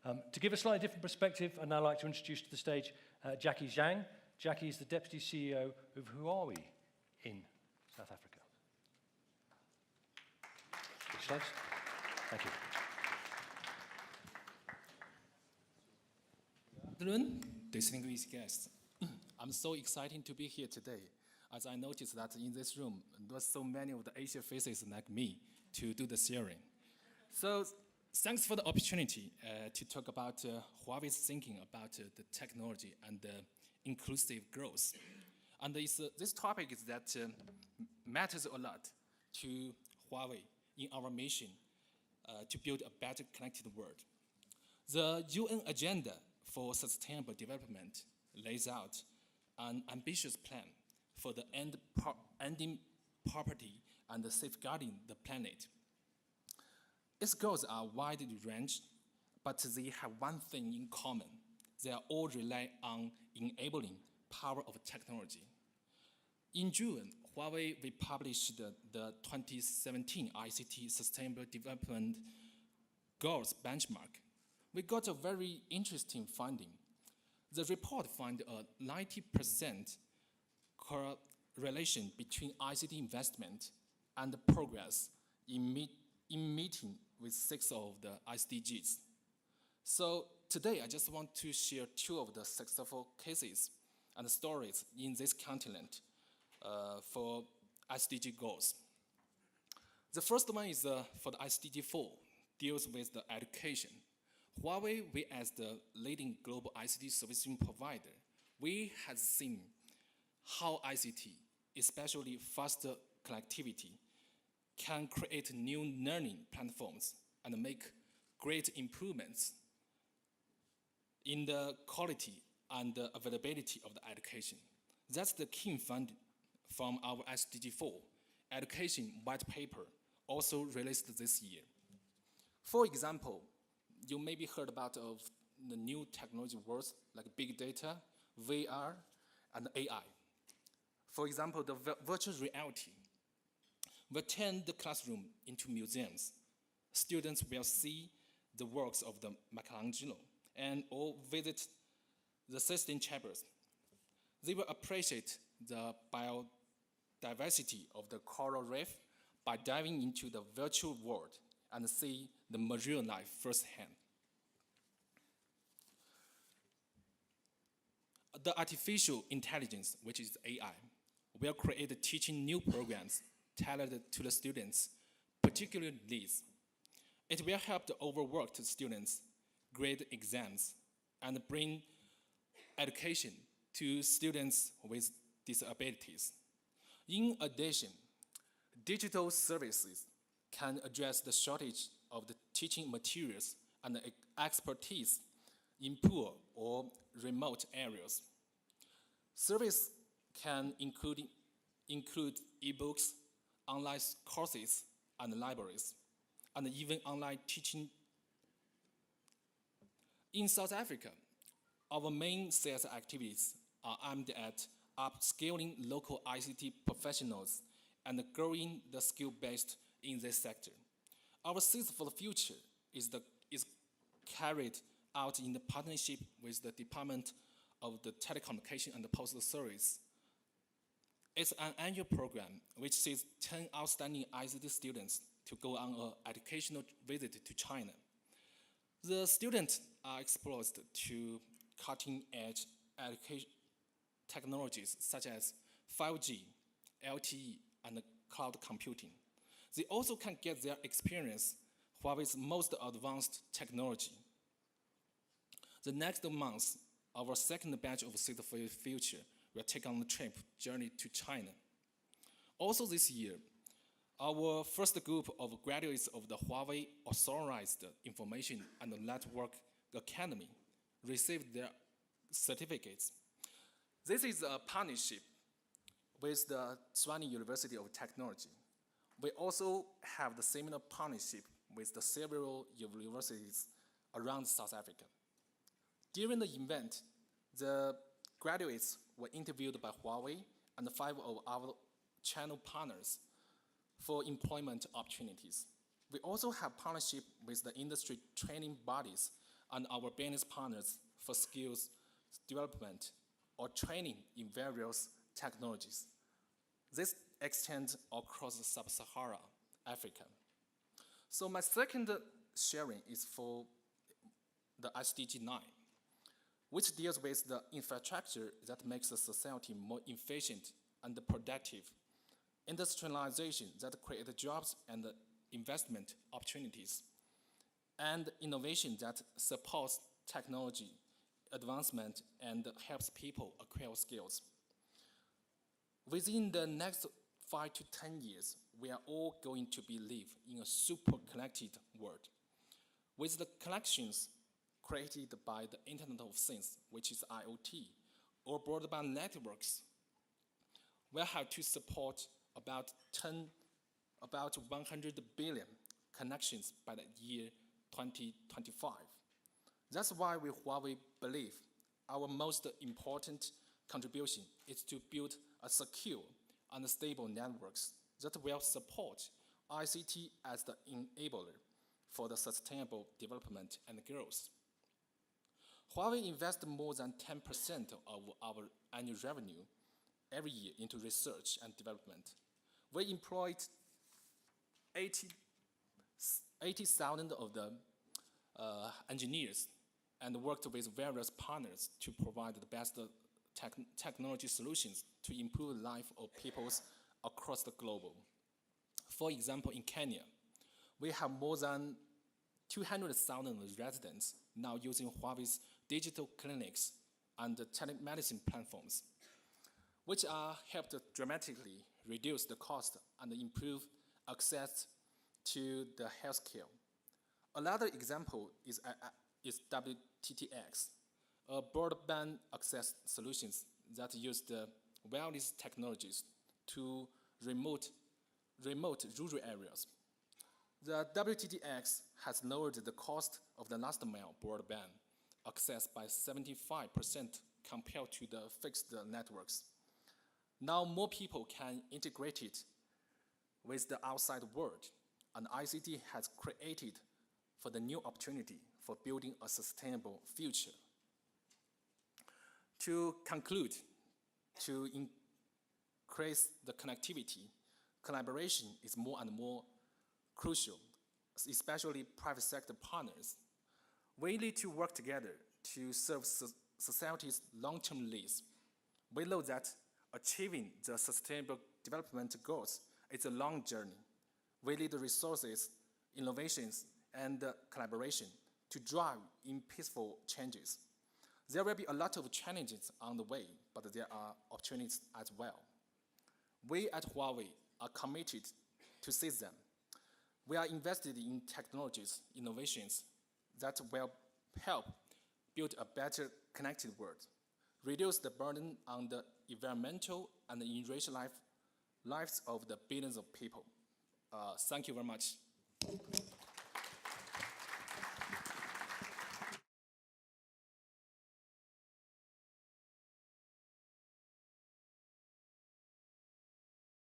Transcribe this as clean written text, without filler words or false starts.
To give a slightly different perspective, I'd now like to introduce to the stage Jacky Zhang. Jacky is the Deputy CEO of Huawei in South Africa. Slides. Thank you. Good afternoon, distinguished guests. I'm so excited to be here today, as I noticed that in this room, there are so many of the Asian faces like me to do the sharing. So thanks for the opportunity to talk about Huawei's thinking about the technology and inclusive growth. And this topic is that matters a lot to Huawei in our mission to build a better connected world. The UN Agenda for Sustainable Development lays out an ambitious plan for the ending poverty and safeguarding the planet. Its goals are widely ranged, but they have one thing in common. They all rely on enabling power of technology. In June, Huawei republished the 2017 ICT Sustainable Development Goals benchmark. We got a very interesting finding. The report found a 90% correlation between ICT investment and progress in meeting with 6 of the SDGs. So today, I just want to share 2 of the successful cases and stories in this continent for SDG goals. The first one is for the SDG 4, deals with the education. Huawei, we as the leading global ICT servicing provider, we have seen how ICT, especially faster connectivity, can create new learning platforms and make great improvements in the quality and the availability of the education. That's the key finding from our SDG 4 education white paper, also released this year. For example, you maybe heard about the new technology words like big data, VR, and AI. For example, the virtual reality will turn the classroom into museums. Students will see the works of the Michelangelo or visit the Sistine Chapels. They will appreciate the biodiversity of the coral reef by diving into the virtual world and see the marine life firsthand. The artificial intelligence, which is AI, will create teaching new programs tailored to the students' particular needs. It will help the overworked students grade exams and bring education to students with disabilities. In addition, digital services can address the shortage of the teaching materials and expertise in poor or remote areas. Service can include e-books, online courses, and libraries, and even online teaching. In South Africa, our main sales activities are aimed at upscaling local ICT professionals and growing the skill base in this sector. Our Seeds for the Future is carried out in the partnership with the Department of the Telecommunication and the Postal Service. It's an annual program which sees 10 outstanding ICT students to go on an educational visit to China. The students are exposed to cutting-edge education technologies such as 5G, LTE, and cloud computing. They also can get their experience Huawei's most advanced technology. The next month, our second batch of Seeds for the Future will take on the journey to China. Also this year, our first group of graduates of the Huawei Authorized Information and Network Academy received their certificates. This is a partnership with the Tshwane University of Technology. We also have the similar partnership with the several universities around South Africa. During the event, the graduates were interviewed by Huawei and 5 of our channel partners for employment opportunities. We also have partnership with the industry training bodies and our business partners for skills development or training in various technologies. This extends across sub-Saharan Africa. So my second sharing is for the SDG 9, which deals with the infrastructure that makes the society more efficient and productive, industrialization that creates jobs and investment opportunities, and innovation that supports technology advancement and helps people acquire skills. Within the next 5 to 10 years, we are all going to live in a super connected world. With the connections created by the Internet of Things, which is IoT, or broadband networks, we'll have to support about 100 billion connections by the year 2025. That's why we Huawei believe our most important contribution is to build a secure and stable networks that will support ICT as the enabler for the sustainable development and growth. Huawei invests more than 10% of our annual revenue every year into research and development. We employed 80,000 of the engineers and worked with various partners to provide the best technology solutions to improve the life of peoples across the globe. For example, in Kenya, we have more than 200,000 residents now using Huawei's digital clinics and telemedicine platforms, which are helped dramatically reduce the cost and improve access to the healthcare. Another example is WTTX, a broadband access solutions that use the wireless technologies to remote rural areas. The WTTX has lowered the cost of the last mile broadband access by 75% compared to the fixed networks. Now more people can integrate it with the outside world, and ICT has created for the new opportunity for building a sustainable future. To conclude, to increase the connectivity, collaboration is more and more crucial, especially private sector partners. We need to work together to serve society's long-term needs. We know that achieving the sustainable development goals is a long journey. We need the resources, innovations, and collaboration to drive in peaceful changes. There will be a lot of challenges on the way, but there are opportunities as well. We at Huawei are committed to seize them. We are invested in technologies, innovations that will help build a better connected world, reduce the burden on the environmental and enrich lives of the billions of people. Thank you very much.